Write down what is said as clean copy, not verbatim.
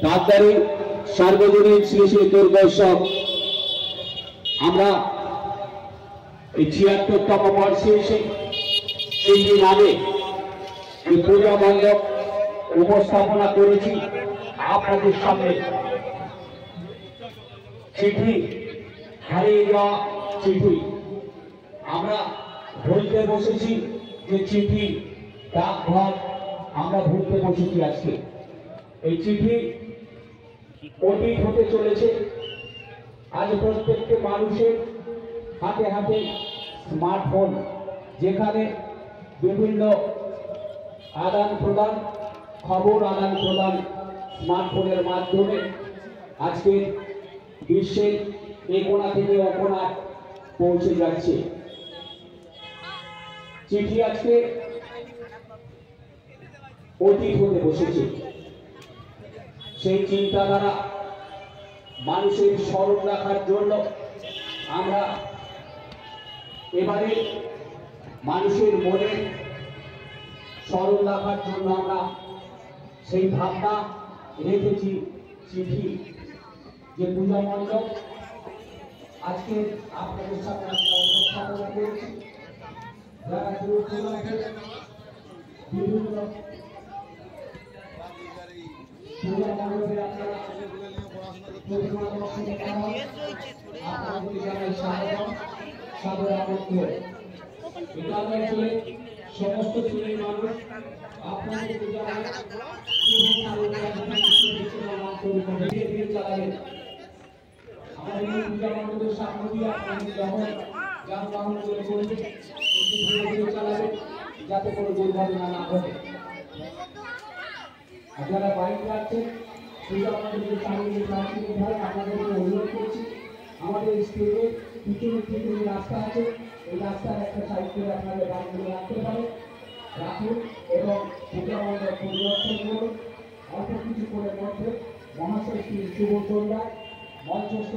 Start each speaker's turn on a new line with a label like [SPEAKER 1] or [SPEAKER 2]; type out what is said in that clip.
[SPEAKER 1] ডাক্তারি সার্বজনীন শ্রী শ্রী দুর্গোৎসব আমরা এই ৭৬তম বর্ষে এসে সেই নামে এই পূজা মণ্ডপ উপস্থাপনা করেছি আপনাদের সামনে। চিঠি হারিয়ে যাওয়া চিঠি আমরা ভুলতে বসেছি, যে চিঠি ডাকঘর আমরা ভুলতে বসেছি। আজকে এই চিঠি অতীত হতে চলেছে। আজ প্রত্যেকটি মানুষের হাতে হাতে স্মার্টফোন, যেখানে বিভিন্ন আদান প্রদান, খবর আদান প্রদান স্মার্টফোনের মাধ্যমে আজকে বিশ্বের এ কোণা থেকে ও কোণা পৌঁছে যাচ্ছে। চিঠি আজকে অতীত হতে বসেছে। সেই চিন্তাধারা মানুষের স্মরণ রাখার জন্য আমরা এবারে মানুষের মনে স্মরণ রাখার জন্য আমরা সেই ভাবনা রেখেছি চিঠি, যে পূজা মণ্ডপ আজকে আপনাদের সাথে আমরা উপস্থাপনা করেছি। যারা বিভিন্ন পূজা মণ্ডপে আপনারা সমস্ত শ্রেণীর মানুষ আপনাদের চালাবেন। আমাদের পূজা মণ্ডপের সামনে দিয়ে আপনাদের যখন যানবাহন করে চলবে চালাবেন, যাতে কোনো দুর্ঘটনা না ঘটে। আপনারা বাইক রাখছেন, পূজা মণ্ডপের সামনে আপনাদেরকে অনুরোধ করছি, আমাদের স্টেজে পিছনে রাস্তা আছে, এই রাস্তার একটা সাইড করে আপনাদের বাইকগুলো রাখতে পারেন, রাখুন এবং পূজা মণ্ডপ পরিদর্শন করুন। অল্প কিছু করে মধ্যে মহাশয় শ্রী শুভ সন্ধ্যায় মঞ্চস্থ